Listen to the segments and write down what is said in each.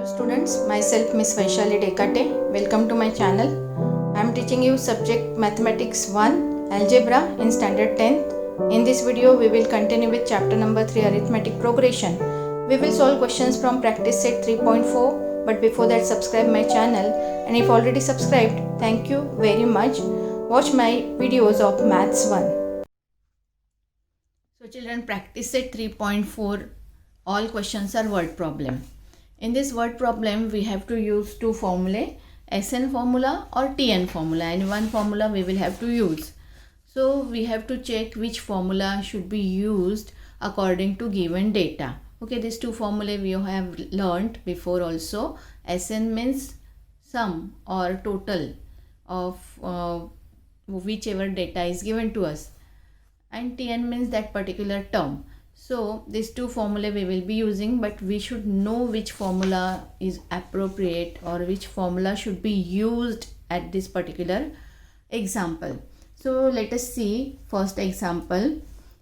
Hello students, myself Miss Vaishali Dekate. Welcome to my channel. I am teaching you subject Mathematics 1 Algebra in Standard 10th. In this video we will continue with chapter number 3 Arithmetic Progression. We will solve questions from practice set 3.4, but before that subscribe my channel, and if already subscribed, thank you very much. Watch my videos of Maths 1. So children, practice set 3.4, all questions are word problem. In this word problem, we have to use two formulae, SN formula or TN formula, and one formula we will have to use. So we have to check which formula should be used according to given data. Okay, these two formulae we have learnt before also. SN means sum or total of whichever data is given to us, and TN means that particular term. So these two formulae we will be using, but we should know which formula is appropriate or which formula should be used at this particular example. So let us see first example.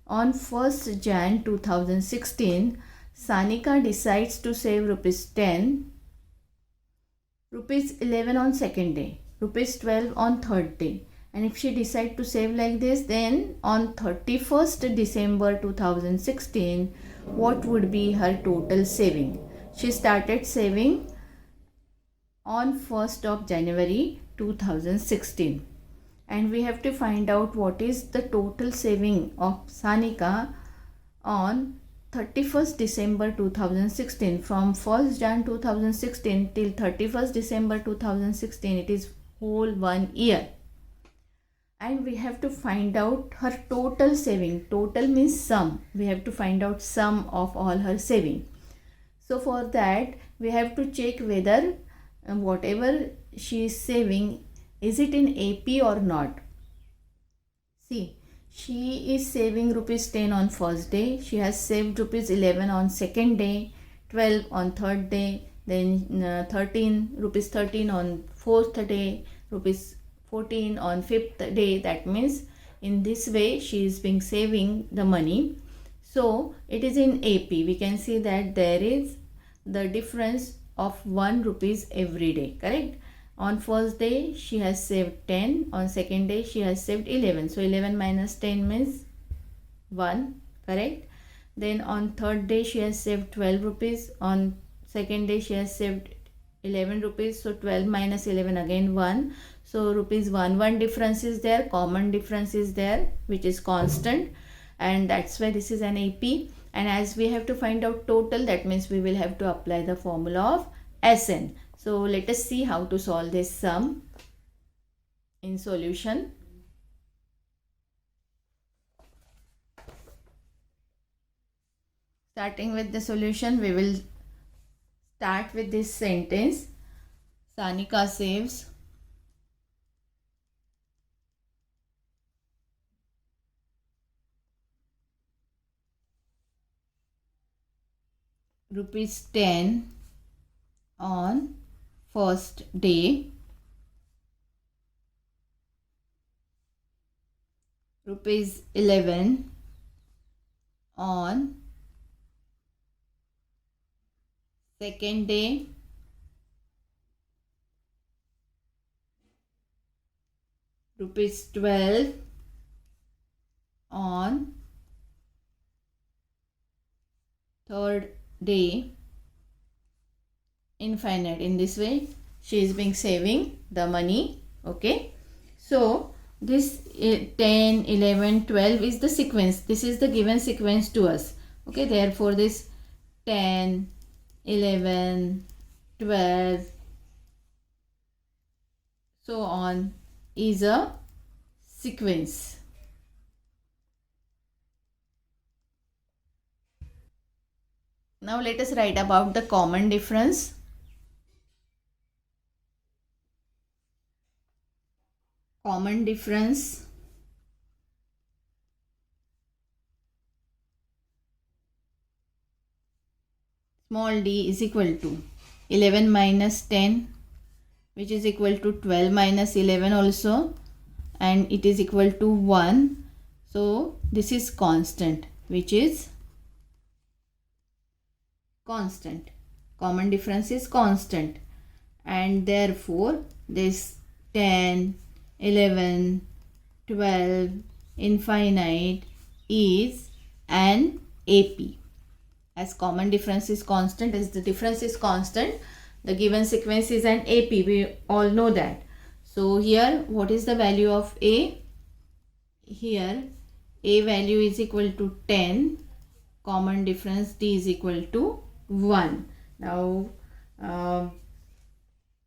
On 1st Jan 2016, Sanika decides to save rupees 10, rupees 11 on second day, rupees 12 on third day. And if she decide to save like this, then on 31st December 2016, what would be her total saving? She started saving on 1st of January 2016. And we have to find out what is the total saving of Sanika on 31st December 2016. From 1st Jan 2016 till 31st December 2016, it is whole 1 year. And we have to find out her total saving. Total means sum. We have to find out sum of all her saving. So for that we have to check whether whatever she is saving, is it in AP or not. See, she is saving rupees 10 on first day. She has saved rupees 11 on second day, 12 on third day, then 13 rupees 13 on fourth day, rupees 14 on fifth day. That means in this way she is being saving the money. So it is in AP. We can see that there is the difference of 1 rupees every day, correct? On first day she has saved 10, on second day she has saved 11. So 11 minus 10 means 1, correct? Then on third day she has saved 12 rupees, on second day she has saved 11 rupees. So 12 minus 11 again 1. So rupees 1 difference is there, common difference is there, which is constant, and that's why this is an AP. And as we have to find out total, that means we will have to apply the formula of SN. So let us see how to solve this sum in solution. Starting with the solution, we will start with this sentence. Sanika saves rupees 10 on first day, rupees 11 on second day, rupees 12 on third day, infinite. In this way she is being saving the money. Okay, so this 10, 11, 12 is the sequence. This is the given sequence to us. Okay, therefore this 10, 11, 12, so on is a sequence. Now let us write about the common difference. Common difference small d is equal to 11 minus 10, which is equal to 12 minus 11 also, and it is equal to 1. So this is constant, which is constant. common difference is constant, and therefore this 10, 11, 12, infinite is an AP. As common difference is constant, as the difference is constant, the given sequence is an AP. We all know that. So here, what is the value of A? Here, A value is equal to 10. Common difference D is equal to 1. Now,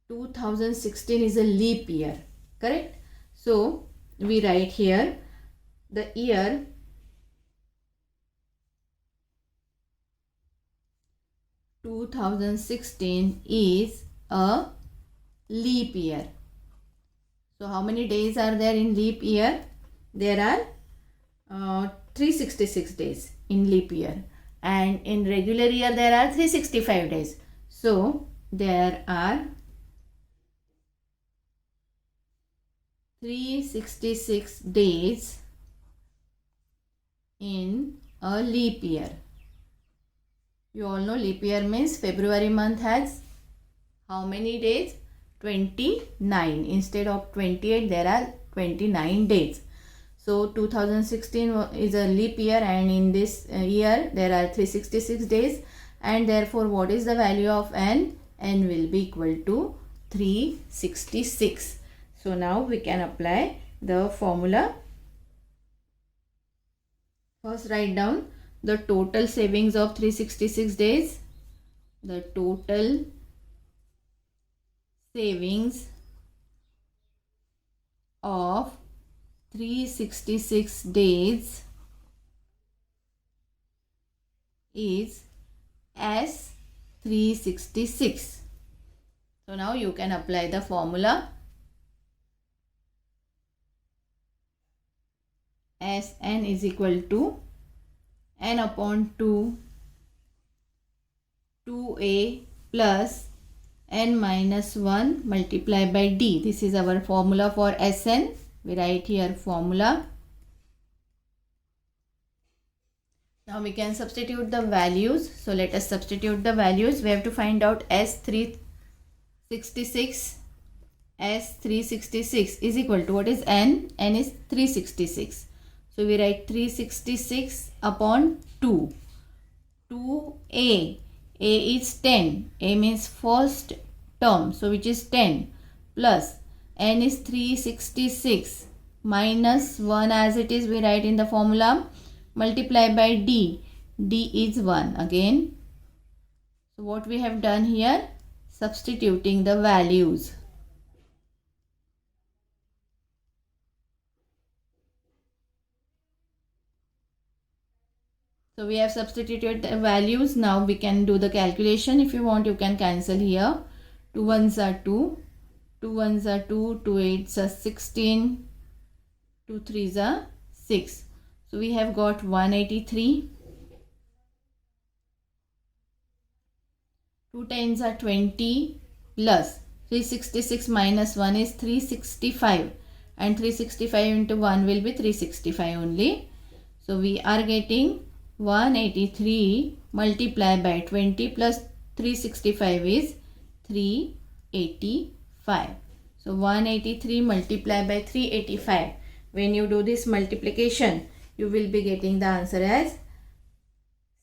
2016 is a leap year, correct? So, we write here the year 2016 is a leap year. So how many days are there in leap year? There are 366 days in leap year, and in regular year there are 365 days. So there are 366 days in a leap year. You all know leap year means February month has how many days? 29. Instead of 28, there are 29 days. So 2016 is a leap year, and in this year there are 366 days, and therefore what is the value of n? N will be equal to 366. So now we can apply the formula. First write down the total savings of 366 days. The total savings of 366 days is S366. So now you can apply the formula. Sn is equal to n upon 2 2a plus n minus 1 multiplied by d. This is our formula for Sn. We write here formula. Now we can substitute the values. So let us substitute the values. We have to find out S366. S366 is equal to, what is n? N is 366. So we write 366 upon 2. 2a. A is 10. A means first term. So which is 10. Plus n is 366. Minus 1 as it is, we write in the formula. Multiply by d. D is 1 again. So what we have done here? Substituting the values. So we have substituted the values. Now we can do the calculation. If you want, you can cancel here. 2 ones are 2. 2 ones are 2. 2 eights are 16. 2 threes are 6. So we have got 183. 2 tens are 20 plus 366 minus 1 is 365. And 365 into 1 will be 365 only. So we are getting 183 multiplied by 20 plus 365 is 385. So 183 multiplied by 385. When you do this multiplication, you will be getting the answer as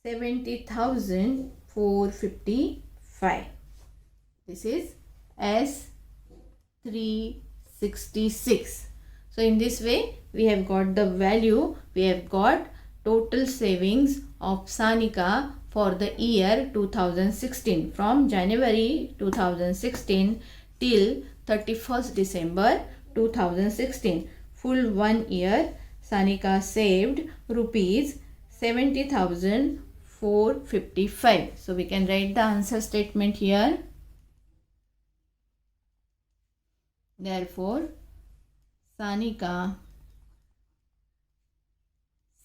70,455. This is S366. So in this way, we have got the value. We have got total savings of Sanika for the year 2016, from January 2016 till 31st December 2016. Full 1 year, Sanika saved rupees 70,455. So we can write the answer statement here. Therefore, Sanika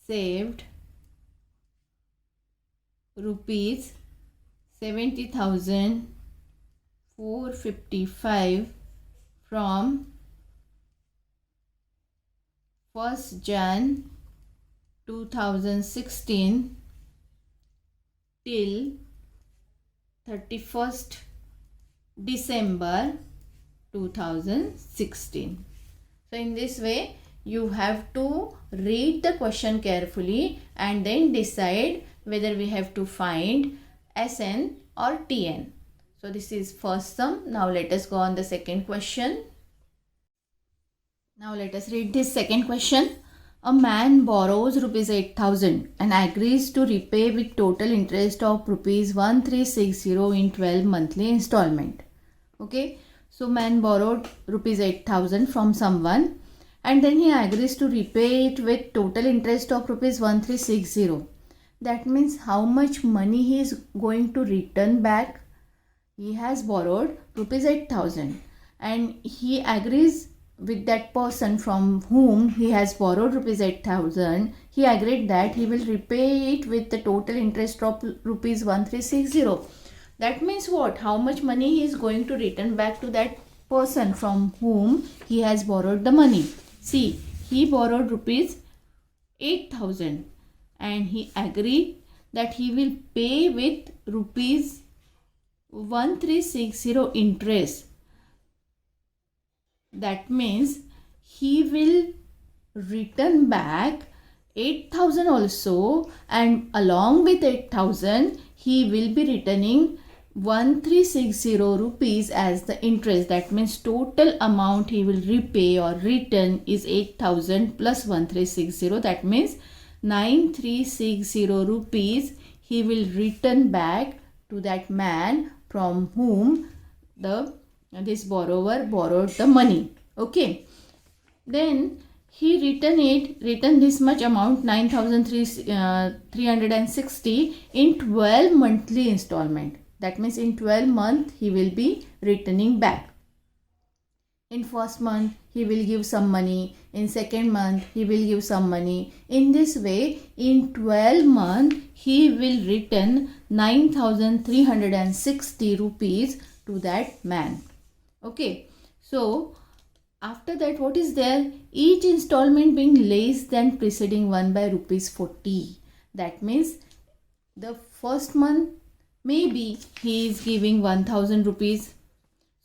saved rupees 70,455 from 1st Jan 2016 till 31st December 2016. So in this way you have to read the question carefully and then decide whether we have to find SN or TN. So this is first sum. Now let us go on the second question. Now let us read this second question. A man borrows rupees 8,000 and agrees to repay with total interest of rupees 1360 in 12 monthly installment. Okay, so man borrowed rupees 8,000 from someone and then he agrees to repay it with total interest of rupees 1360. That means how much money he is going to return back. He has borrowed rupees 8,000 and he agrees with that person from whom he has borrowed rupees 8,000. He agreed that he will repay it with the total interest of rupees 1360. That means what? How much money he is going to return back to that person from whom he has borrowed the money. See, he borrowed rupees 8,000 and he agreed that he will pay with rupees 1360 interest. That means he will return back 8,000 also, and along with 8,000 he will be returning 1360 rupees as the interest. That means total amount he will repay or return is 8,000 plus 1360. That means 9360 rupees he will return back to that man from whom this borrower borrowed the money. Okay, then he returned this much amount, 9,360 in 12 monthly installment. That means in 12 months he will be returning back. In first month he will give some money, in second month he will give some money. In this way in 12 months he will return 9,360 rupees to that man. Okay, so after that what is there? Each installment being less than preceding one by rupees 40. That means the first month maybe he is giving 1,000 rupees.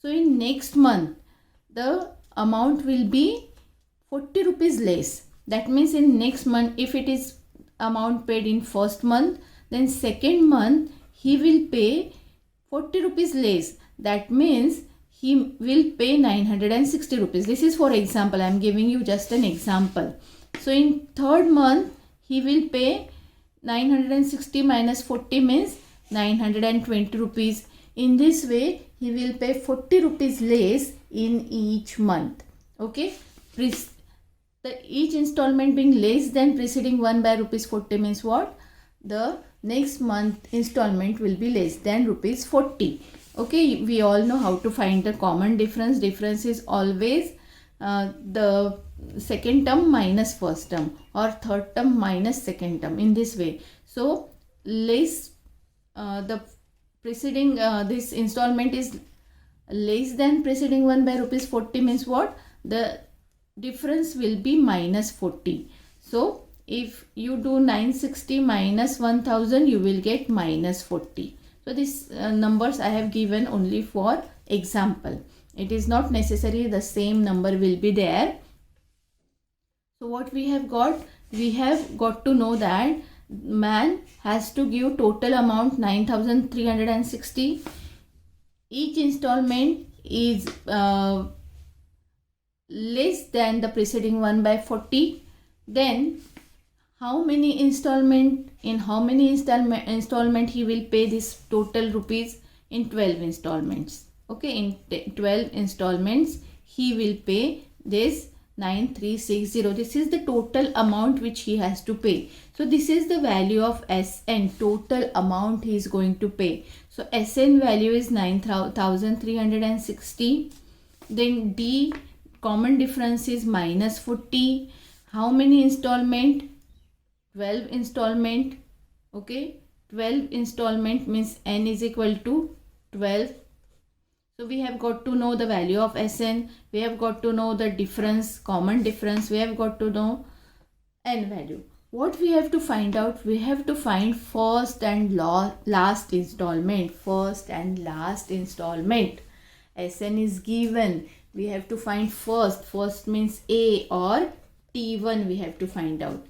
So in next month the amount will be 40 rupees less. That means in next month, if it is amount paid in first month, then second month he will pay 40 rupees less. That means he will pay 960 rupees. This is for example. I am giving you just an example. So in third month he will pay 960 minus 40 means 920 rupees. In this way he will pay 40 rupees less in each month. Okay, each installment being less than preceding one by rupees 40 means what? The next month installment will be less than rupees 40. Okay, we all know how to find the common difference. Difference is always the second term minus first term or third term minus second term, in this way. So less the preceding this installment is less than preceding one by rupees 40 means what? The difference will be minus 40. So if you do 960 minus 1000, you will get minus 40. So these numbers I have given only for example. It is not necessary the same number will be there. So what we have got? We have got to know that man has to give total amount 9,360. Each installment is less than the preceding one by 40. Then how many installment, in how many installment he will pay this total rupees? In 12 installments. Okay, in 12 installments he will pay this 9360. This is the total amount which he has to pay. So this is the value of SN, total amount he is going to pay. So SN value is 9,360. Then D, common difference is minus 40. How many installment? 12 installment. Okay, 12 installment means N is equal to 12. So we have got to know the value of SN. We have got to know the difference, common difference. We have got to know N value. what we have to find out? We have to find first and last installment. First and last installment. Sn is given. We have to find first. First means A or T1 we have to find out.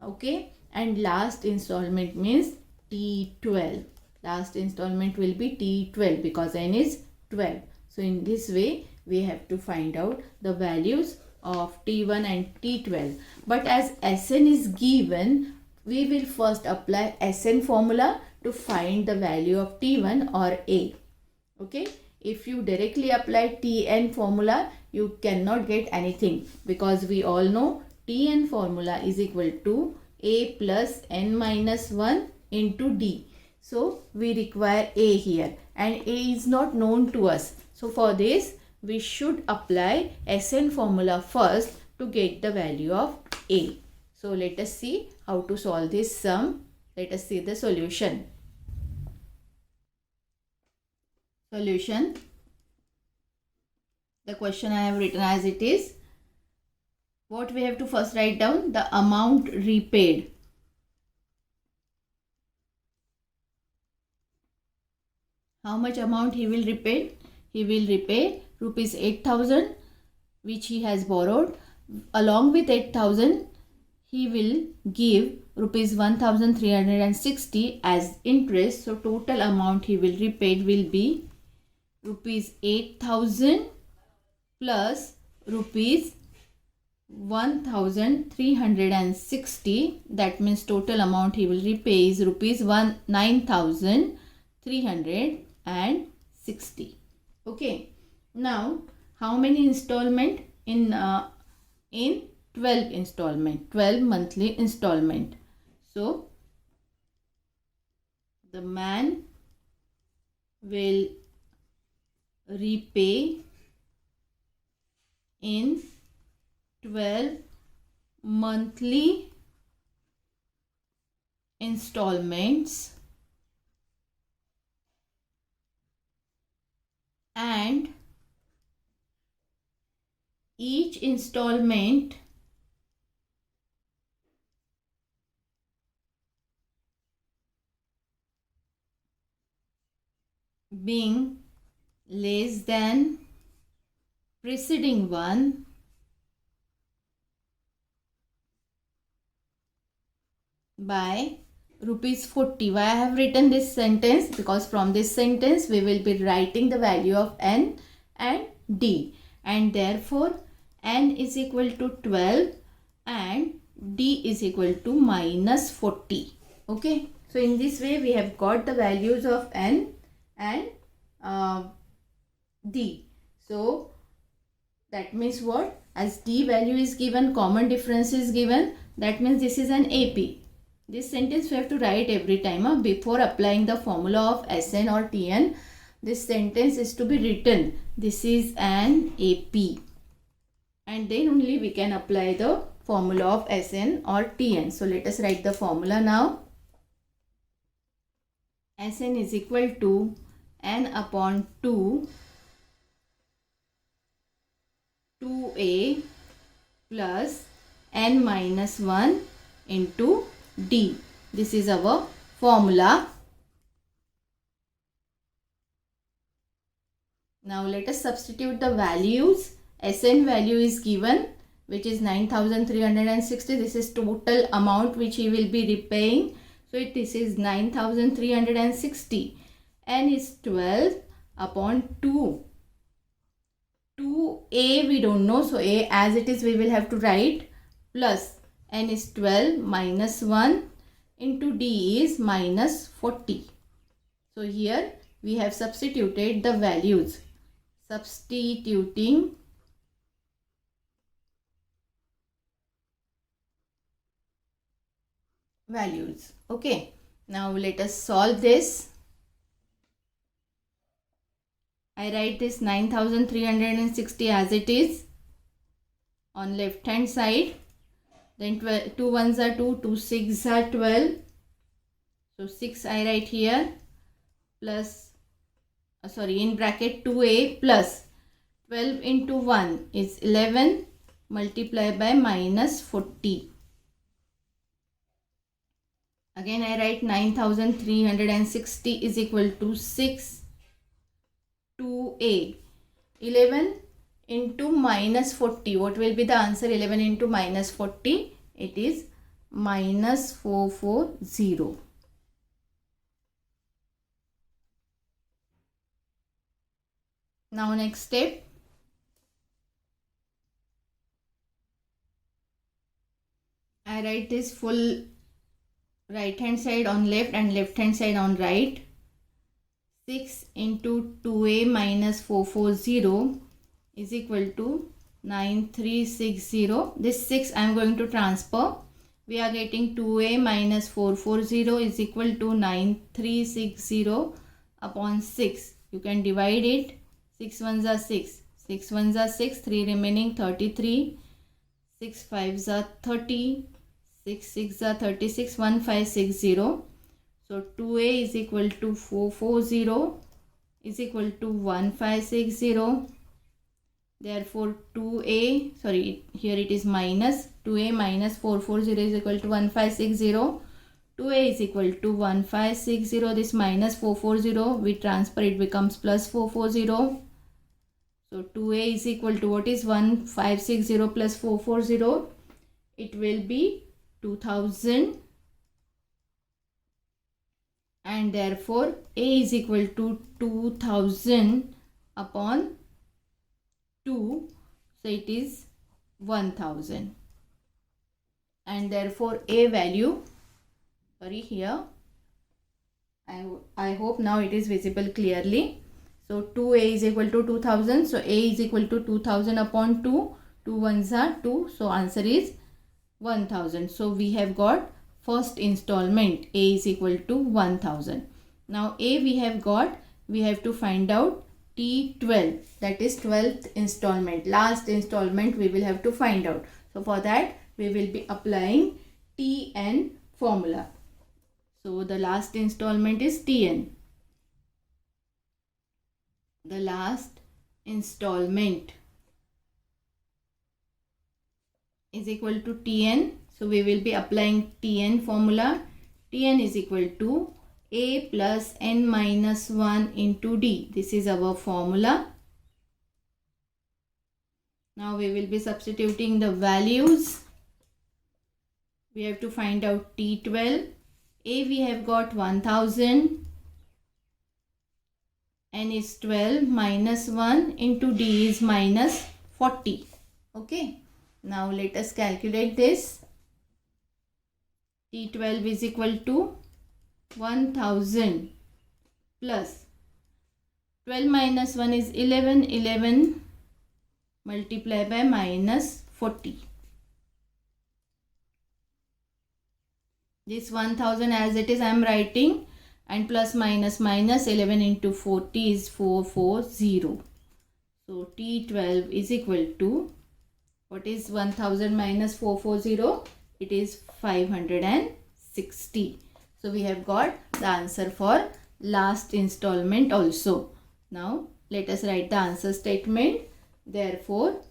Okay. And last installment means T12. Last installment will be T12 because n is 12. So in this way we have to find out the values of T1 and T12. But as Sn is given, we will first apply Sn formula to find the value of T1 or A. Okay. If you directly apply Tn formula, you cannot get anything because we all know Tn formula is equal to A plus n minus 1 into D. So we require A here and A is not known to us. So for this we should apply Sn formula first to get the value of A. So let us see how to solve this sum. Let us see the solution. Solution. The question I have written as it is. What we have to first write down? The amount repaid. How much amount he will repay? He will repay rupees 8,000 which he has borrowed. Along with 8,000 he will give rupees 1,360 as interest. So total amount he will repay will be rupees 8,000 plus rupees 1,360. That means total amount he will repay is rupees 9,360. Okay. Now how many installment? In 12 installment, 12 monthly installment. So the man will repay in 12 monthly installments and each installment being less than preceding one by rupees 40. Why I have written this sentence? Because from this sentence we will be writing the value of n and d, and therefore n is equal to 12 and d is equal to minus 40. Okay. So in this way we have got the values of n and d. So that means what? As d value is given, common difference is given. That means this is an AP. This sentence we have to write every time before applying the formula of Sn or Tn. This sentence is to be written. This is an AP. And then only we can apply the formula of Sn or Tn. So let us write the formula now. Sn is equal to n upon 2 2a plus n minus 1 into d. This is our formula. Now let us substitute the values. Sn value is given, which is 9,360. This is total amount which he will be repaying. So this is 9,360. N is 12 upon 2. 2a we don't know. So a as it is we will have to write, plus n is 12 minus 1 into d is minus 40. So here we have substituted the values. Substituting values. Okay. Now let us solve this. I write this 9,360 as it is on left hand side. Then 2 ones are 2, 2 6 are 12. So 6 I write here plus, in bracket 2a plus 12 into 1 is 11 multiplied by minus 40. Again I write 9360 is equal to 6 2a. 11 into minus 40. What will be the answer? 11 into minus 40. It is minus 440. Now next step. I write this full right hand side on left and left hand side on right. 6 into 2a minus 440 is equal to 9360. This 6 I am going to transfer. We are getting 2a minus 440 is equal to 9360 upon 6. You can divide it. 6 ones are 6. 6 ones are 6. 3 remaining 33. 6 fives are 30. 6 6 are 36. 1560. So 2a is equal to 440 is equal to 1560. Therefore 2a, sorry, here it is minus. 2a minus 440 is equal to 1560. 2a is equal to 1560. This minus 440 we transfer, it becomes plus 440. So 2a is equal to, what is 1560 plus 440? It will be 2000. And therefore a is equal to 2000 upon 2. So it is 1000. And therefore a value, sorry, here I hope now it is visible clearly. So 2a is equal to 2000. So a is equal to 2000 upon 2. 2 ones are 2. So answer is 1000. So we have got first installment. A is equal to 1000. Now a we have got. We have to find out T12. That is 12th installment. Last installment we will have to find out. So for that we will be applying Tn formula. So the last installment is Tn. The last installment is equal to Tn. So we will be applying Tn formula. Tn is equal to a plus n minus 1 into d. This is our formula. Now we will be substituting the values. We have to find out T12. A we have got 1000. N is 12 minus 1 into d is minus 40. Okay. Now let us calculate this. T12 is equal to 1000 plus 12 minus 1 is 11. 11 multiplied by minus 40. This 1000 as it is I am writing, and plus minus minus 11 into 40 is 440. So T12 is equal to, what is 1000 minus 440? It is 560. So we have got the answer for last installment also. Now let us write the answer statement. Therefore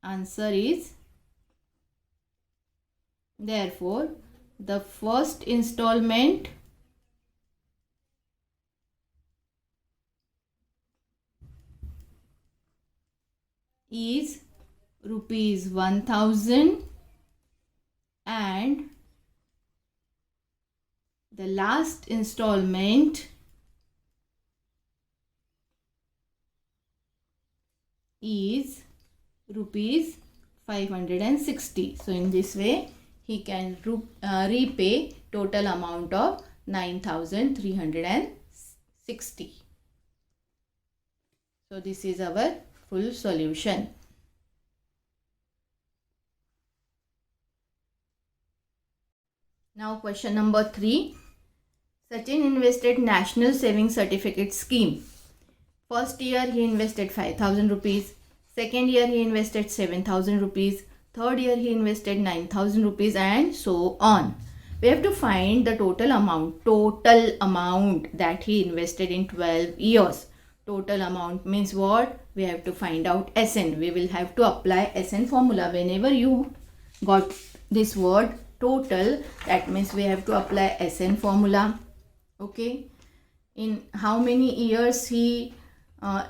answer is, therefore the first installment is rupees 1000 and the last installment is rupees 560. So in this way he can repay total amount of 9360. So this is our full solution. Now question number 3. Sachin invested National Savings Certificate Scheme. First year he invested 5000 rupees. Second year he invested 7000 rupees. Third year he invested 9000 rupees and so on. We have to find the total amount that he invested in 12 years. Total amount means what? We have to find out SN. We will have to apply SN formula. Whenever you got this word total, that means we have to apply SN formula. Okay, in how many years he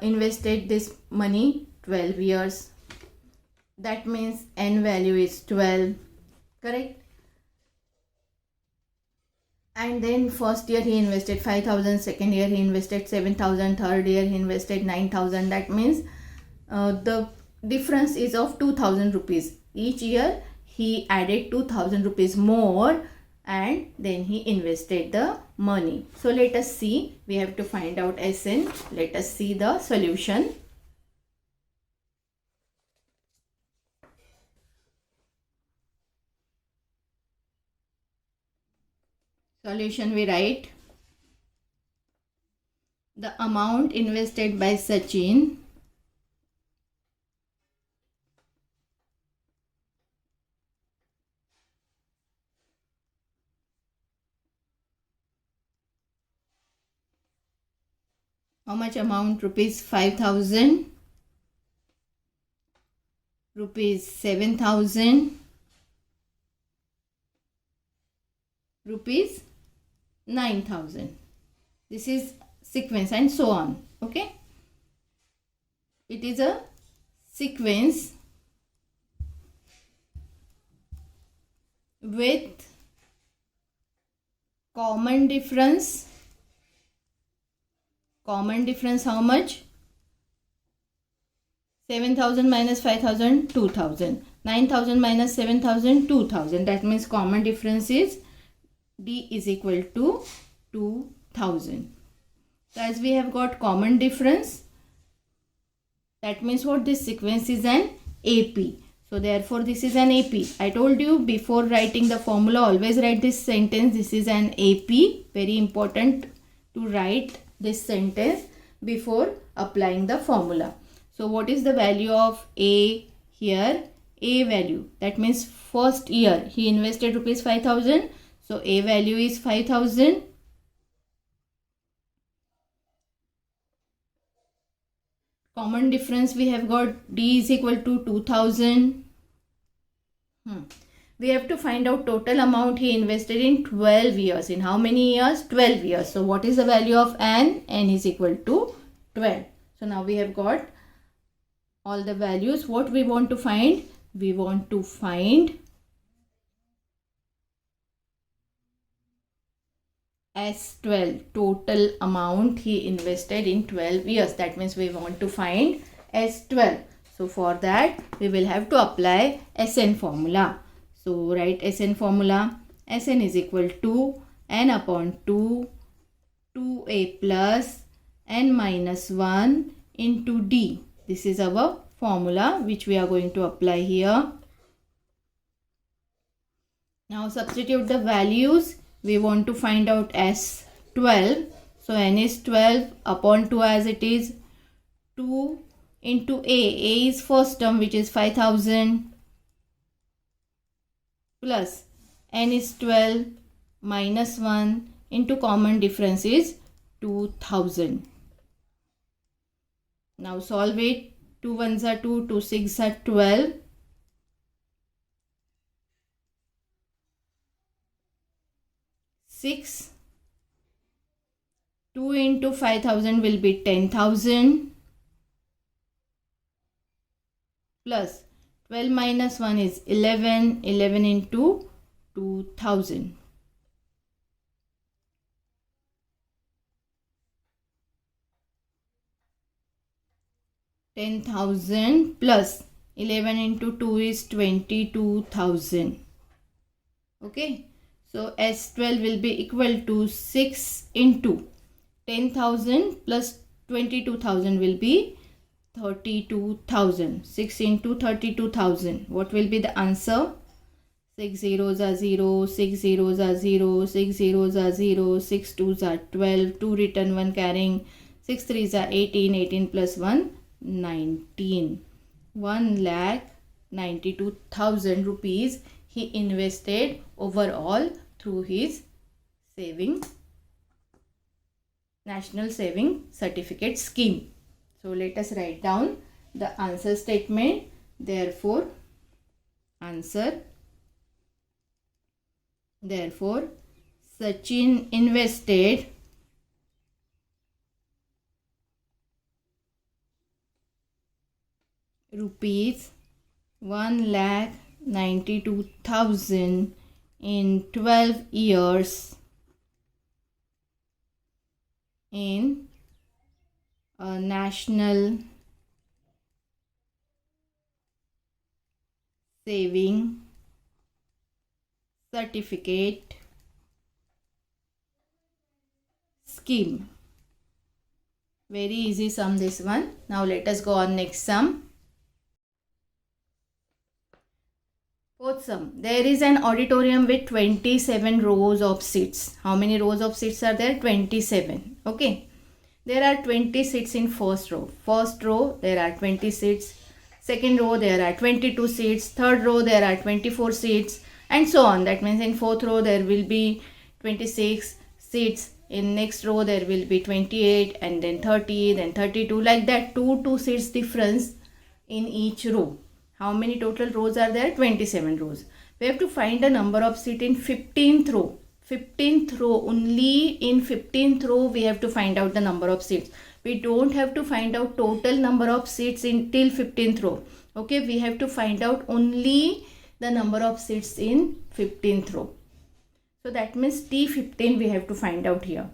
invested this money? 12 years. That means N value is 12, correct? And then first year he invested 5,000, second year he invested 7,000, third year he invested 9,000. That means the difference is of 2,000 rupees. Each year he added 2,000 rupees more and then he invested the money. So let us see, we have to find out SN. Let us see the solution. Solution we write, the amount invested by Sachin how much amount? Rupees 5,000, rupees 7,000, rupees 9,000. This is sequence and so on. Okay, it is a sequence with common difference. Common difference how much? 7,000 minus 5,000, 2,000. 9,000 minus 7,000, 2,000. That means common difference is D is equal to 2,000. So as we have got common difference, that means what? This sequence is an AP. So therefore this is an AP. I told you before writing the formula, always write this sentence. This is an AP. Very important to write this sentence before applying the formula. So what is the value of A here? A value. That means first year he invested rupees 5,000. So A value is 5,000. Common difference we have got D is equal to 2,000. We have to find out total amount he invested in 12 years. In how many years? 12 years. So what is the value of N? N is equal to 12. So now we have got all the values. What we want to find? We want to find S12, total amount he invested in 12 years. That means we want to find S12. So for that we will have to apply SN formula. So write SN formula. SN is equal to N upon 2, 2A plus N minus 1 into D. This is our formula which we are going to apply here. Now substitute the values. We want to find out S12. So N is 12 upon 2 as it is. 2 into A. A is first term which is 5,000 plus N is 12 minus 1 into common difference is 2,000. Now solve it. 2 1s are 2, 2 6s are 12. Six. 2 into 5,000 will be 10,000 plus 12 minus 1 is 11. 11 into 2,000. 10,000 plus 11 into 2 is 22,000. Okay. So S12 will be equal to 6 into 10,000 plus 22,000 will be 32,000. 6 into 32,000. What will be the answer? 6 zeros are 0, 6 zeros are 0, 6 zeros are 0, 6 twos are 12, 2 written, 1 carrying, 6 threes are 18, 18 plus 1, 19. 1,92,000 rupees he invested overall through his National Saving Certificate Scheme. So let us write down the answer statement. Therefore, answer Therefore, Sachin invested rupees 1,92,000 in 12 years in a national saving certificate scheme. Very easy sum this one. Now let us go on next sum. Fourth sum. There is an auditorium with 27 rows of seats. How many rows of seats are there? 27. Okay. There are 20 seats in first row. First row there are 20 seats. Second row there are 22 seats. Third row there are 24 seats. And so on. That means in fourth row there will be 26 seats. In next row there will be 28 and then 30, then 32. Like that, 2 seats difference in each row. How many total rows are there? 27 rows. We have to find the number of seats in 15th row. 15th row, only in 15th row we have to find out the number of seats. We don't have to find out total number of seats in till 15th row. Okay, we have to find out only the number of seats in 15th row. So that means T15 we have to find out here.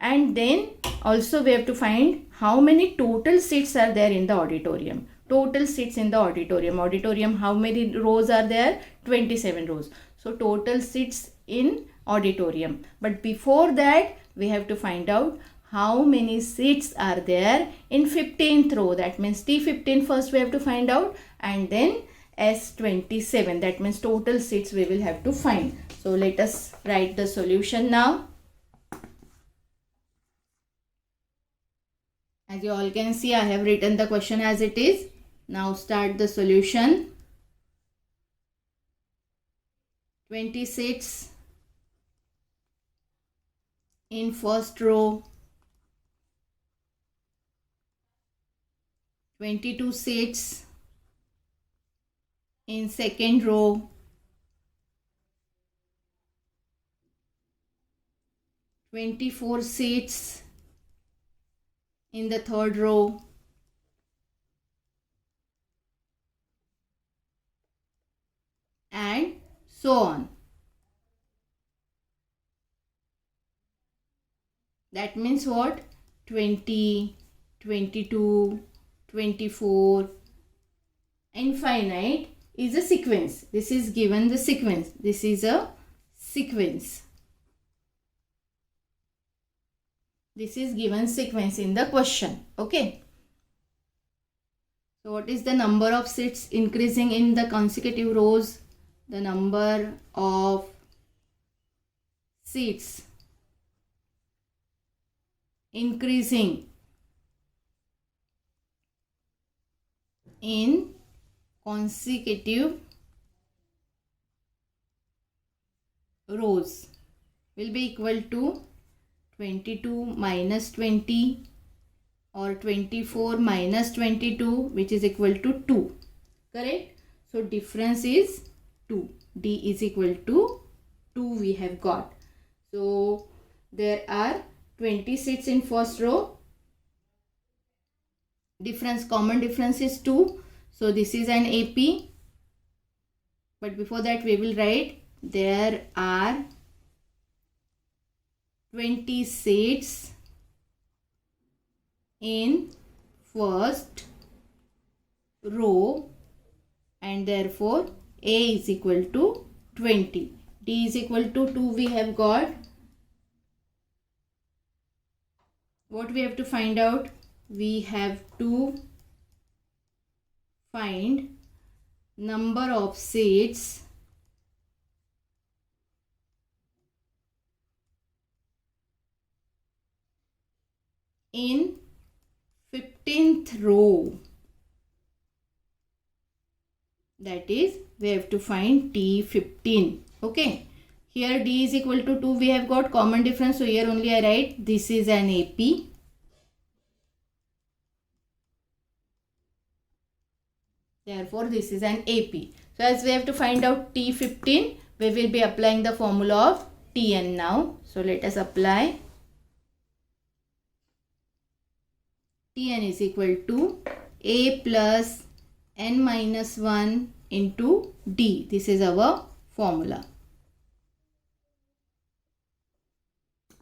And then also we have to find how many total seats are there in the auditorium. Total seats in the auditorium. Auditorium, how many rows are there? 27 rows. So total seats in auditorium. But before that, we have to find out how many seats are there in 15th row. That means T15 first we have to find out, and then S27. That means total seats we will have to find. So let us write the solution now. As you all can see, I have written the question as it is. Now start the solution. 26 in first row, 22 seats in second row, 24 seats in the third row, and so on. That means what? 20, 22, 24, infinite is a sequence. This is given the sequence. This is a sequence. This is given sequence in the question. Okay. So what is the number of seats increasing in the consecutive rows? The number of seats increasing in consecutive rows will be equal to 22 minus 20 or 24 minus 22, which is equal to 2. Correct? So difference is 2. D is equal to 2 we have got. So there are 20 seats in first row. Common difference is 2. So this is an AP. But before that we will write there are 20 seats in first row, and therefore A is equal to 20. D is equal to 2 we have got. What we have to find out? We have to find number of seats in 15th row. That is, we have to find T15. Okay. Here D is equal to 2 we have got common difference. So here only I write this is an AP. Therefore this is an AP. So as we have to find out T15, we will be applying the formula of Tn now. So let us apply. Tn is equal to A plus n minus 1 into D. This is our formula.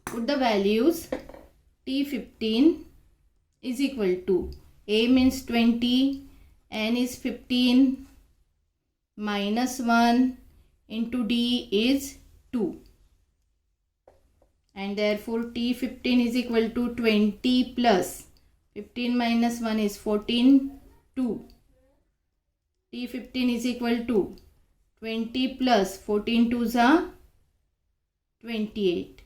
Put the values. T15 is equal to A means 20, n is 15, minus 1 into D is 2. And therefore T15 is equal to 20 plus 15 minus 1 is 14, 2. T15 is equal to 20 plus 14 2s are 28.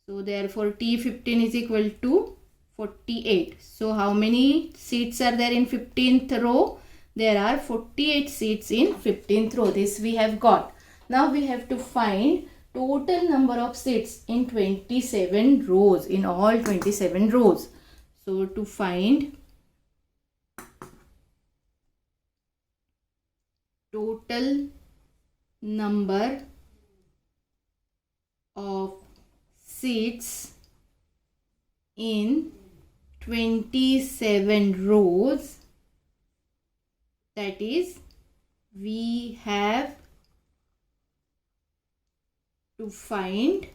So therefore T15 is equal to 48. So how many seats are there in 15th row? There are 48 seats in 15th row. This we have got. Now we have to find total number of seats in 27 rows, in all 27 rows. So to find total number of seats in 27 rows, that is, we have to find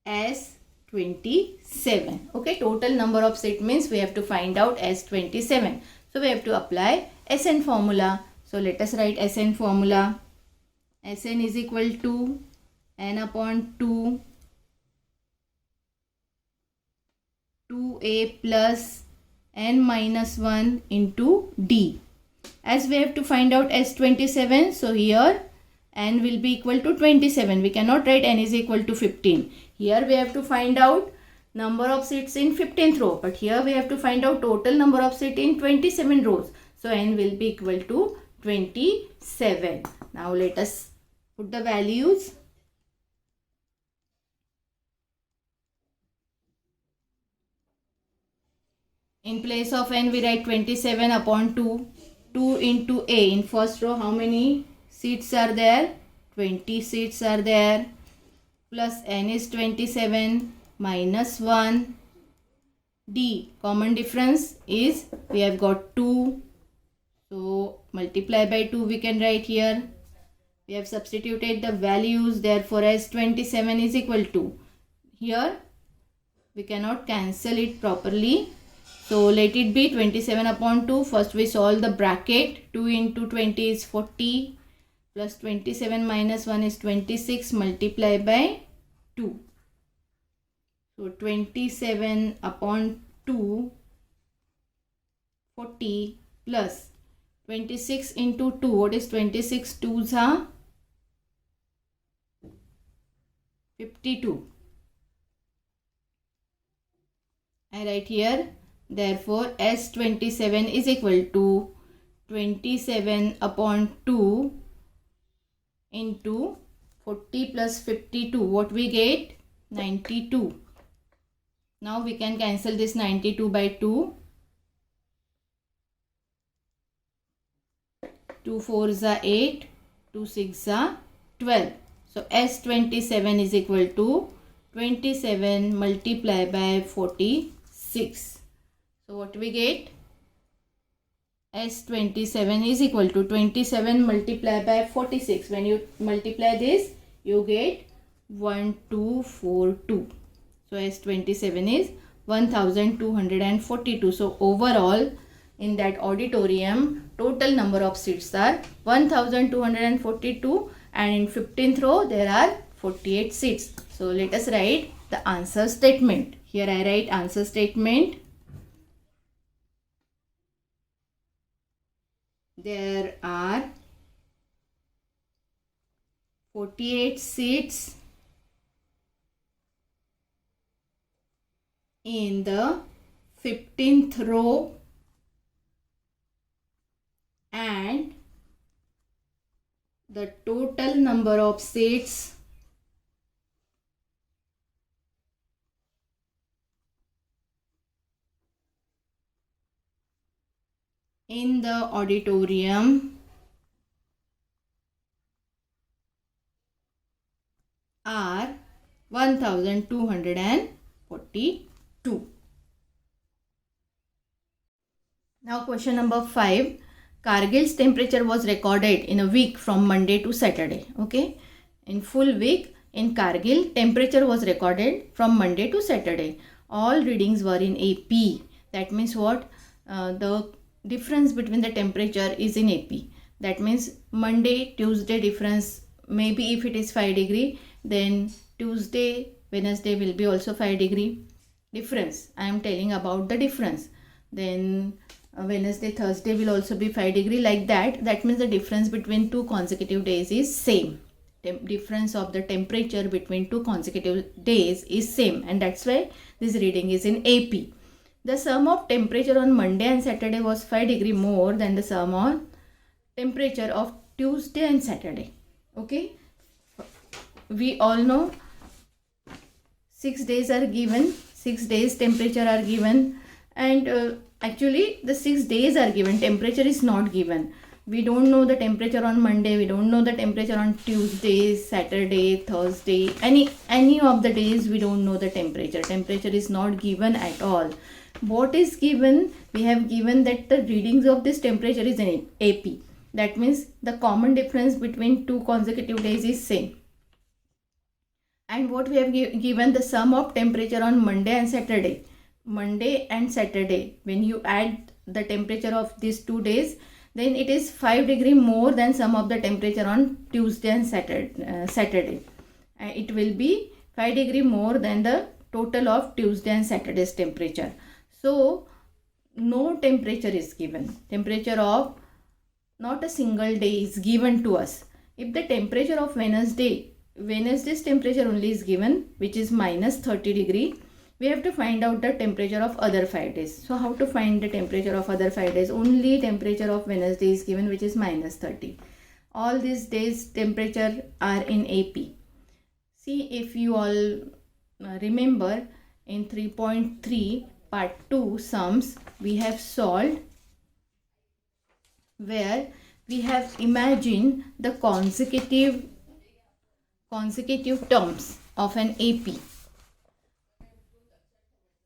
as 27. Okay, total number of seat means we have to find out as 27. So we have to apply SN formula. So let us write SN formula. SN is equal to n upon 2 2a plus n minus 1 into D. As we have to find out as 27, so here n will be equal to 27. We cannot write n is equal to 15. Here we have to find out number of seats in 15th row. But here we have to find out total number of seats in 27 rows. So n will be equal to 27. Now let us put the values. In place of n we write 27 upon 2. 2 into a. In first row how many seats are there? 20 seats are there. Plus n is 27 minus 1. D. Common difference is we have got 2. So multiply by 2 we can write here. We have substituted the values, therefore as 27 is equal to. Here we cannot cancel it properly. So let it be 27 upon 2. First we solve the bracket. 2 into 20 is 40. Plus 27 minus 1 is 26. Multiply by 2. So 27 upon 2, 40 plus 26 into 2. What is 26? 2s are 52. I write here. Therefore, S27 is equal to 27 upon 2 into 40 plus 52. What we get? 92. Now we can cancel this 92 by 2. 2 4s are 8. 2 6s are 12. So S27 is equal to 27 multiplied by 46. So what we get? S27 is equal to 27 multiplied by 46. When you multiply this, you get 1242. So S27 is 1242. So overall in that auditorium, total number of seats are 1242 and in 15th row there are 48 seats. So let us write the answer statement. Here I write answer statement. There are 48 seats in the 15th row and the total number of seats in the auditorium 1242. Now question number 5. Kargil's temperature was recorded in a week from Monday to Saturday. Okay. In full week in Kargil, temperature was recorded from Monday to Saturday. All readings were in AP. That means what? The difference between the temperature is in AP. That means Monday, Tuesday difference, maybe if it is 5 degree, then Tuesday, Wednesday will be also 5 degree difference. I am telling about the difference. Then Wednesday, Thursday will also be 5 degree, like that. That means the difference between 2 consecutive days is same. Difference of the temperature between 2 consecutive days is same, and that's why this reading is in AP. The sum of temperature on Monday and Saturday was 5 degree more than the sum of temperature of Tuesday and Saturday. Okay, we all know 6 days are given, 6 days temperature are given, and actually the 6 days are given, temperature is not given. We don't know the temperature on Monday, we don't know the temperature on Tuesday, Saturday, Thursday, any of the days we don't know the temperature. Temperature is not given at all. What is given? We have given that the readings of this temperature is in AP. That means the common difference between 2 consecutive days is same. And what we have given, the sum of temperature on Monday and Saturday. Monday and Saturday, when you add the temperature of these 2 days, then it is 5 degree more than sum of the temperature on Tuesday and Saturday. It will be 5 degree more than the total of Tuesday and Saturday's temperature. So no temperature is given. Temperature of not a single day is given to us. If the temperature of Wednesday's temperature only is given, which is minus 30 degree, we have to find out the temperature of other 5 days. So how to find the temperature of other 5 days? Only temperature of Wednesday is given, which is minus 30. All these days temperature are in AP. See, if you all remember, in 3.3 part 2 sums we have solved, where we have imagined the consecutive terms of an AP.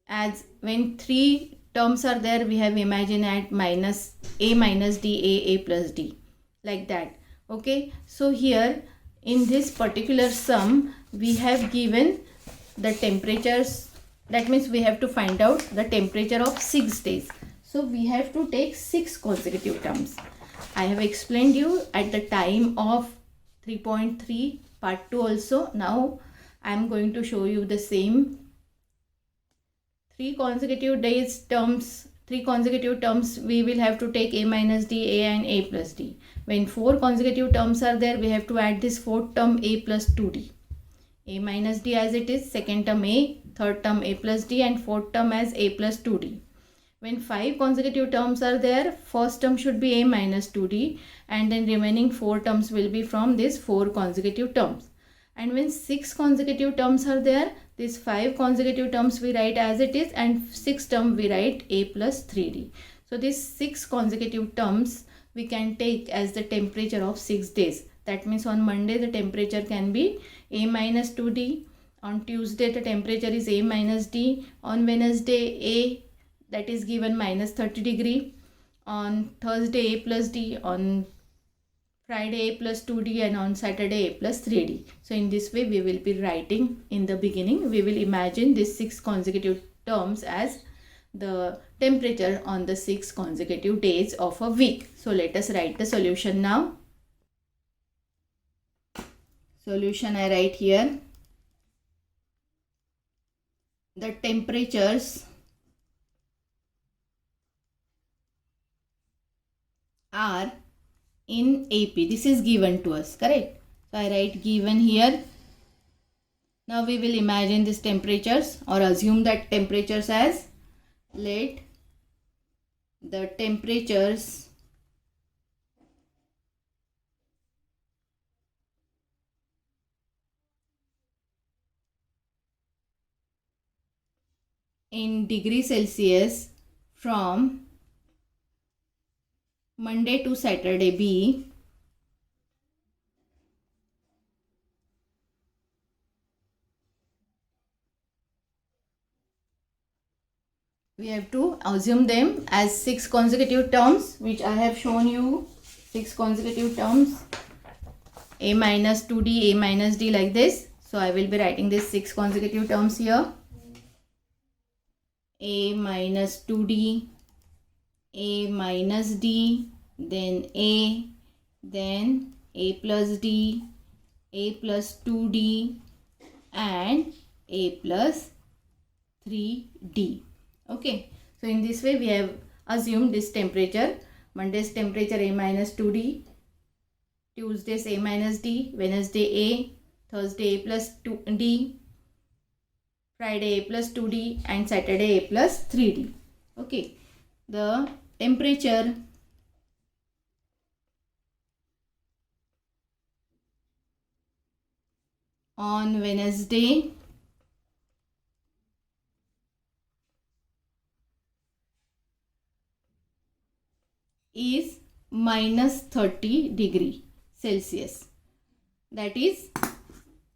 As when 3 terms are there, we have imagined at minus A minus D, A plus D, like that. Okay, so here in this particular sum we have given the temperatures. That means we have to find out the temperature of 6 days. So we have to take 6 consecutive terms. I have explained you at the time of 3.3 part 2 also. Now I am going to show you the same. 3 consecutive terms we will have to take A minus D, A and A plus D. When 4 consecutive terms are there, we have to add this 4th term A plus 2D. A minus D as it is, second term A, third term A plus D, and fourth term as A plus 2D. When 5 consecutive terms are there, first term should be A minus 2D, and then remaining 4 terms will be from these 4 consecutive terms. And when 6 consecutive terms are there, these 5 consecutive terms we write as it is, and 6th term we write A plus 3D. So these 6 consecutive terms we can take as the temperature of 6 days. That means on Monday the temperature can be A minus 2D. On Tuesday the temperature is A minus D. On Wednesday A, that is given minus 30 degree. On Thursday A plus D. On Friday A plus 2D, and on Saturday A plus 3D. So in this way we will be writing in the beginning. We will imagine these 6 consecutive terms as the temperature on the 6 consecutive days of a week. So let us write the solution now. Solution I write here. The temperatures are in AP. This is given to us, correct? So I write given here. Now we will imagine these temperatures, or assume that temperatures as, let the temperatures in degree Celsius from Monday to Saturday be we have to assume them as 6 consecutive terms, which I have shown you. 6 consecutive terms, a minus 2d, a minus d, like this. So I will be writing this 6 consecutive terms here. A minus 2d, a minus d, then a plus d, a plus 2d, and a plus 3d. Okay, so in this way we have assumed this temperature. Monday's temperature a minus 2d, Tuesday's a minus d, Wednesday a, Thursday a plus 2d, Friday a plus 2d, and Saturday a plus 3d. Okay, the temperature on Wednesday is minus 30 degree Celsius. That is,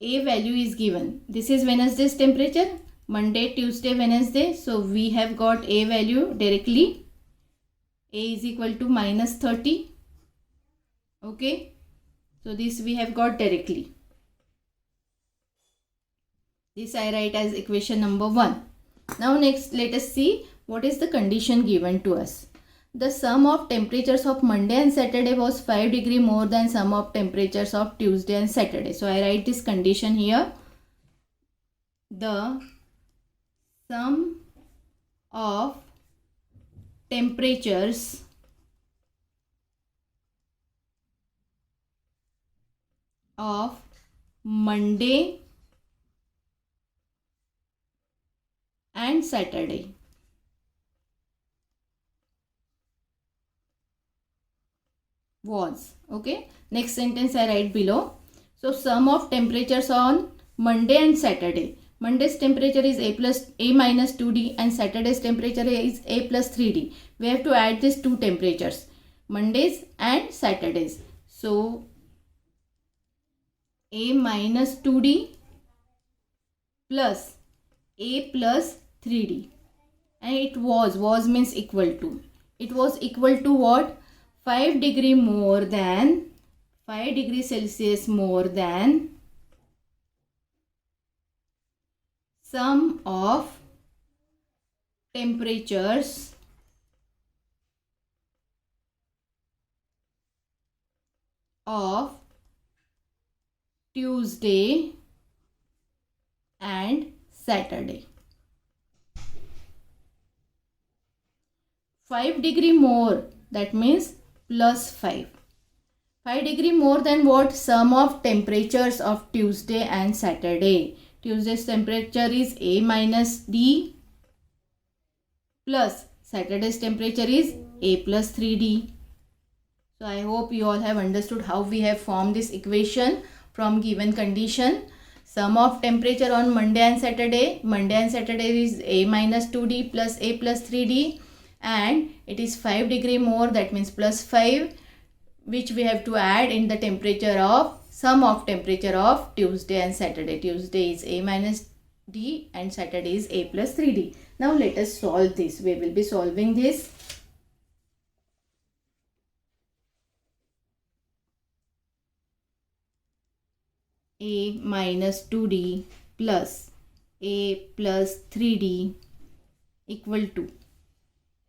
a value is given. This is Wednesday's temperature, Monday, Tuesday, Wednesday. So we have got a value directly. A is equal to minus 30. Okay, so this we have got directly. This I write as equation number 1. Now next, let us see what is the condition given to us. The sum of temperatures of Monday and Saturday was 5 degree more than sum of temperatures of Tuesday and Saturday. So I write this condition here. The sum of temperatures of Monday and Saturday was, okay. Next sentence I write below. So sum of temperatures on Monday and Saturday. Monday's temperature is a minus 2d and Saturday's temperature is a plus 3d. We have to add these two temperatures, Mondays and Saturdays. So a minus 2d plus a plus 3d, and it was means equal to. It was equal to what? 5 degree more than 5 degrees Celsius more than sum of temperatures of Tuesday and Saturday. 5 degree more, that means plus 5. 5 degree more than what? Sum of temperatures of Tuesday and Saturday. Tuesday's temperature is a minus d plus Saturday's temperature is a plus 3d. So I hope you all have understood how we have formed this equation from given condition. Sum of temperature on Monday and Saturday. Monday and Saturday is a minus 2d plus a plus 3d, and it is 5 degree more, that means plus 5, which we have to add in the temperature of sum of temperature of Tuesday and Saturday. Tuesday is a minus d and Saturday is a plus 3d. Now let us solve this. We will be solving this. A minus 2d plus a plus 3d equal to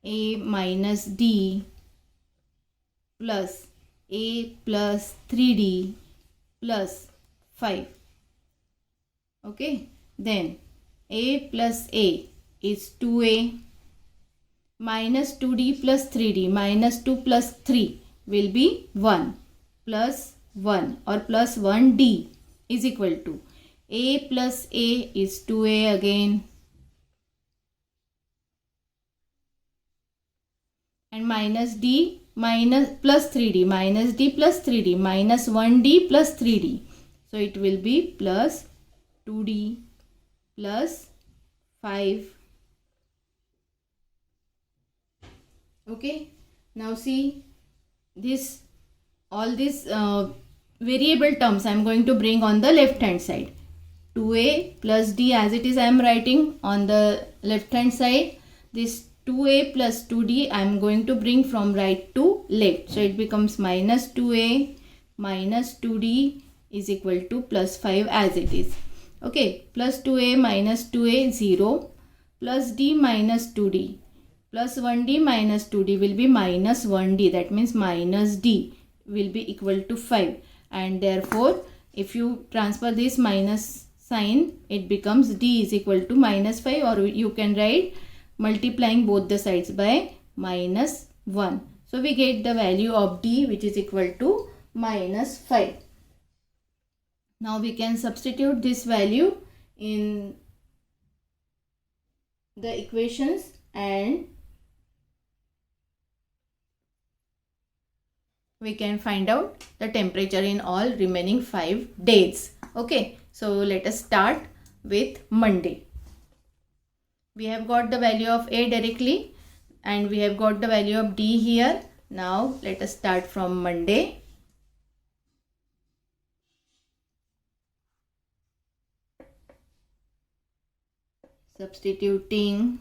a minus d plus a plus 3d plus 5. Okay, then a plus a is 2a minus 2d plus 3d minus 2 plus 3 will be 1 plus 1 or plus 1d is equal to a plus a is 2a again, and minus d minus plus 3d minus d plus 3d minus 1d plus 3d. So it will be plus 2d plus 5. Okay, now see this, all these variable terms I am going to bring on the left hand side. 2a plus d as it is I am writing on the left hand side. This 2a plus 2d I am going to bring from right to left. So it becomes minus 2a minus 2d is equal to plus 5 as it is. Okay, plus 2a minus 2a 0 plus d minus 2d plus 1d minus 2d will be minus 1d. That means minus d will be equal to 5. And therefore, if you transfer this minus sign, it becomes d is equal to minus 5, or you can write multiplying both the sides by minus 1. So we get the value of d which is equal to minus 5. Now we can substitute this value in the equations and we can find out the temperature in all remaining 5 days. Okay, so let us start with Monday. We have got the value of A directly and we have got the value of D here. Now let us start from Monday. Substituting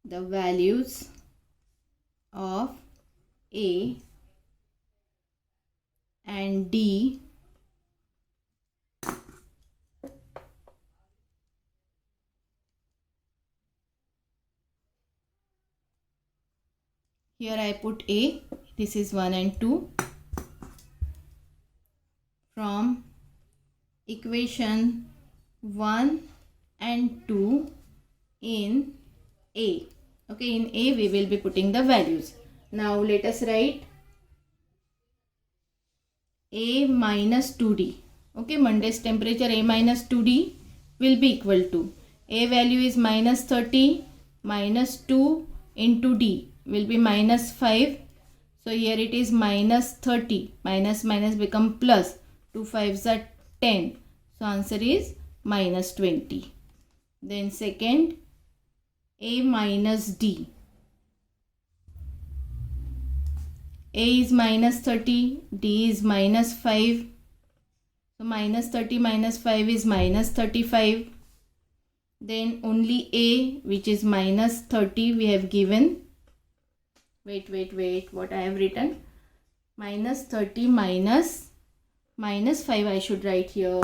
the values of A and D here I put A, this is 1 and 2 from equation 1 and 2 in A. Okay, in A we will be putting the values. Now let us write A minus 2D. Okay, Monday's temperature A minus 2D will be equal to A value is minus 30 minus 2 into D will be minus 5. So here it is minus 30. Minus minus become plus. 2 5s are 10. So answer is minus 20. Then second, A minus D. A is minus 30, D is minus 5. So minus 30 minus 5 is minus 35. Then only A, which is minus 30, we have given. Wait, what I have written? Minus 30 minus 5 I should write here.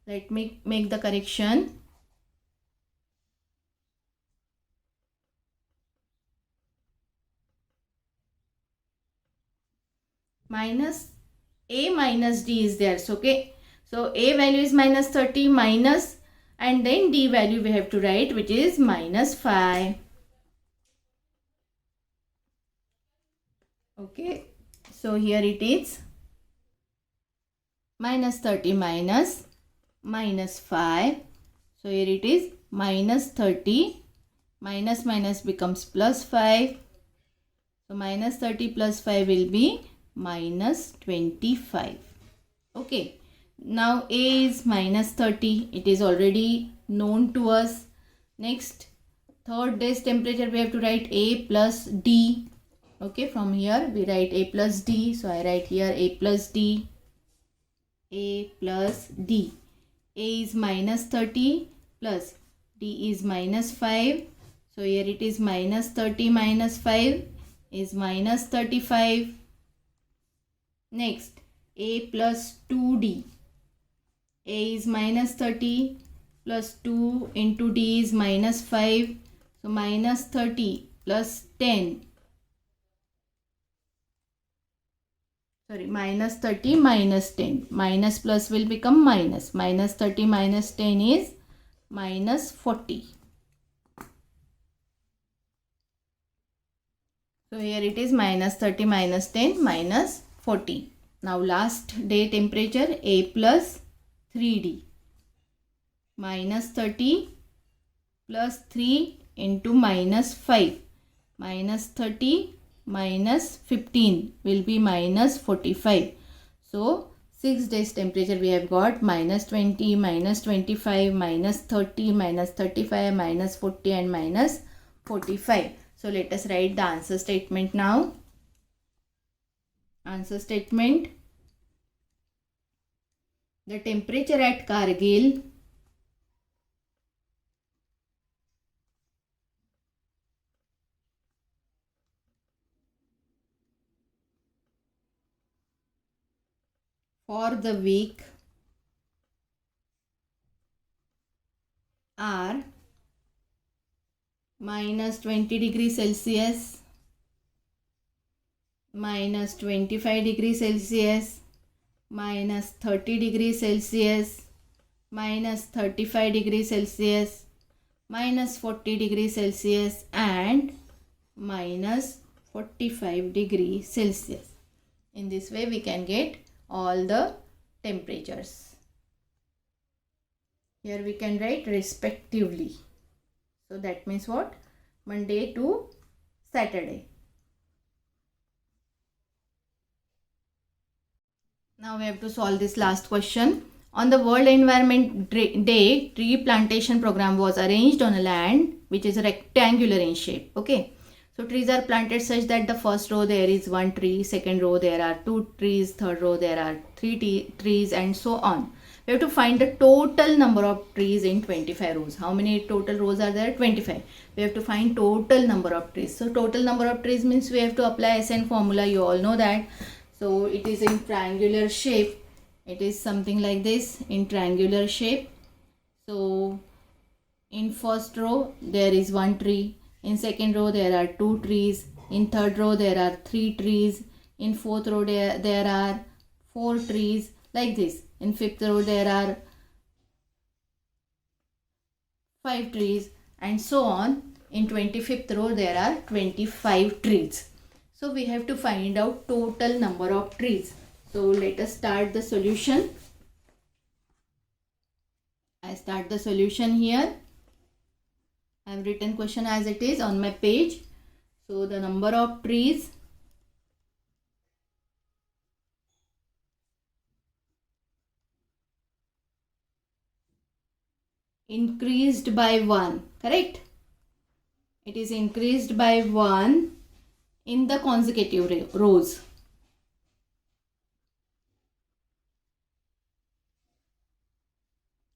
Let me make the correction. Minus A minus D is there. So, okay. So, A value is minus 30 minus and then D value we have to write, which is minus 5. Okay. So, here it is minus 30 minus 5. So, here it is minus 30 minus minus becomes plus 5. So, minus 30 plus 5 will be minus 25. Okay, now A is minus 30. It is already known to us. Next, third day's temperature we have to write A plus D. Okay, from here we write A plus D. So I write here A plus D. A plus D. A is minus 30 plus D is minus 5. So here it is minus 30 minus 5 is minus 35. Next, A plus 2D. A is minus 30 plus 2 into D is minus 5. So, minus 30 plus 10. Sorry, minus 30 minus 10. Minus plus will become minus. Minus 30 minus 10 is minus 40. So, here it is minus 30 minus 10 minus 40. Now last day temperature A plus 3D. Minus 30 plus 3 into minus 5. Minus 30 minus 15 will be minus 45. So 6 days temperature we have got minus 20, minus 25, minus 30, minus 35, minus 40 and minus 45. So let us write the answer statement now. Answer statement. The temperature at Kargil for the week are minus 20 degrees Celsius, minus 25 degrees Celsius, minus 30 degrees Celsius, minus 35 degrees Celsius, minus 40 degrees Celsius and minus 45 degrees Celsius. In this way we can get all the temperatures. Here we can write respectively. So that means what? Monday to Saturday. Now we have to solve this last question. On the World Environment Day, tree plantation program was arranged on a land which is rectangular in shape. Okay. So trees are planted such that the first row there is one tree, second row there are two trees, third row there are three trees and so on. We have to find the total number of trees in 25 rows. How many total rows are there? 25. We have to find total number of trees. So total number of trees means we have to apply SN formula. You all know that. So it is in triangular shape. It is something like this in triangular shape. So in first row there is one tree. In second row there are two trees. In third row there are three trees. In fourth row there are four trees, like this. In fifth row there are 5 trees and so on. In 25th row there are 25 trees. So we have to find out total number of trees. So let us start the solution. I start the solution here. I have written question as it is on my page. So the number of trees increased by 1, correct? It is increased by 1 in the consecutive rows.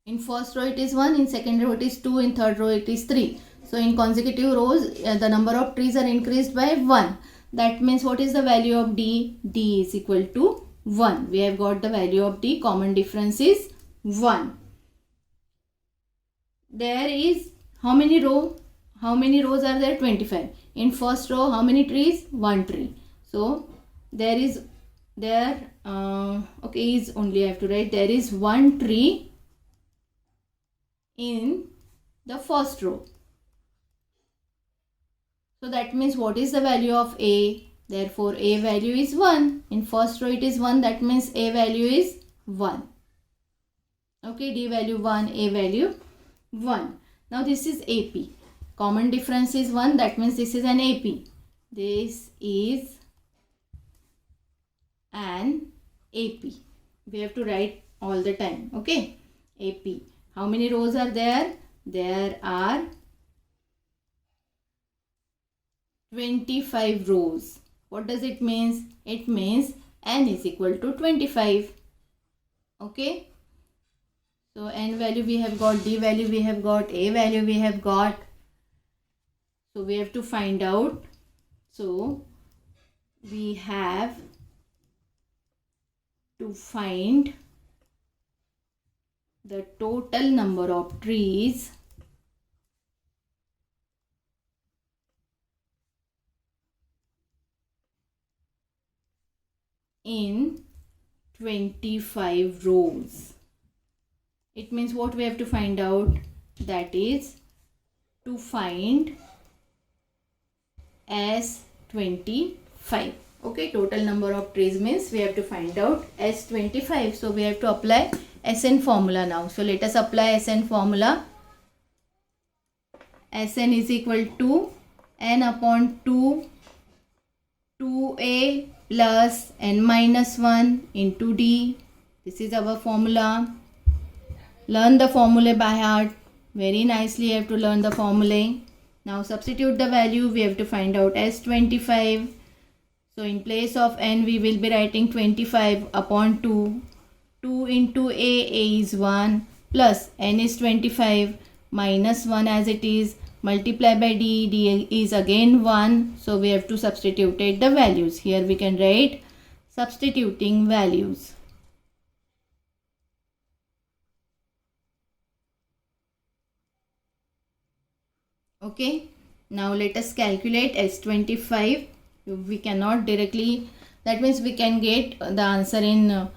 In first row it is 1, in second row it is 2, in third row it is 3. So in consecutive rows the number of trees are increased by 1. That means what is the value of D? D is equal to 1. We have got the value of D. Common difference is 1. There is how many rows? How many rows are there? 25. In first row how many trees? 1 tree. So there is is only I have to write there is 1 tree in the first row. So that means what is the value of A? Therefore A value is 1. In first row it is 1. That means A value is 1. Okay, D value 1, A value 1. Now this is AP. Common difference is 1. That means this is an AP. This is an AP. We have to write all the time. Okay, AP. How many rows are there? There are 25 rows. What does it mean? It means N is equal to 25. Okay. So N value we have got, D value we have got, A value we have got. So we have to find out. So we have to find the total number of trees in 25 rows. It means what we have to find out? That is to find S25. Okay, total number of trees means we have to find out S25. So we have to apply SN formula now. So let us apply SN formula. SN is equal to N upon 2, 2A plus N minus 1 into D. This is our formula. Learn the formula by heart. Very nicely you have to learn the formula. Now substitute the value. We have to find out S25. So in place of N we will be writing 25 upon 2. 2 into A is 1 plus n is 25 minus 1 as it is, multiply by D is again 1. So we have to substitute the values. Here we can write substituting values. Okay, now let us calculate S25. We cannot directly, that means we can get the answer in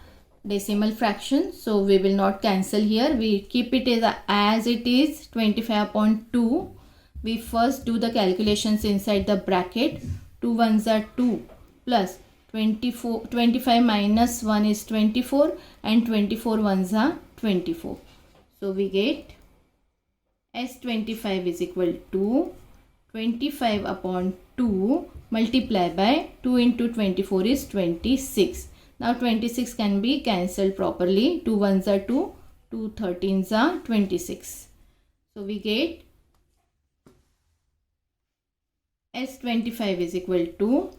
decimal fraction. So we will not cancel here. We keep it as it is, 25 upon 2. We first do the calculations inside the bracket. 2 ones are 2 plus 25 minus 1 is 24 and 24 ones are 24. So we get S25 is equal to 25 upon 2 multiply by 2 into 24 is 26. Now 26 can be cancelled properly. 2 ones are 2, 2 13s are 26. So we get S25 is equal to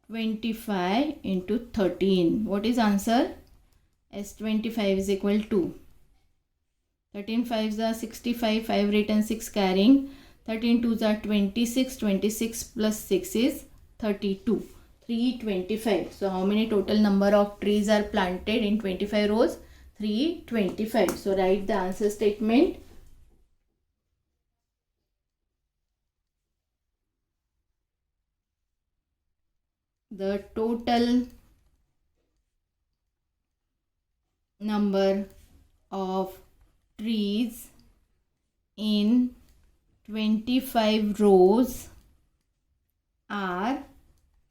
25 into 13. What is answer? S25 is equal to 13 5s are 65, 5 written, 6 carrying, 13 2s are 26, 26 plus 6 is 32, 325. So how many total number of trees are planted in 25 rows? 325. So write the answer statement. The total number of trees in 25 rows are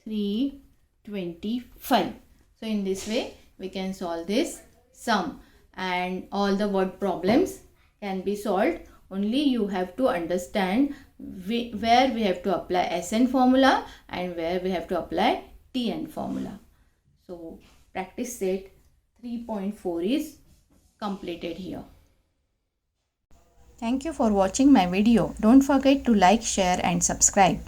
325. So in this way we can solve this sum, and all the word problems can be solved. Only you have to understand where we have to apply SN formula and where we have to apply TN formula. So practice set 3.4 is completed here. Thank you for watching my video. Don't forget to like, share and subscribe.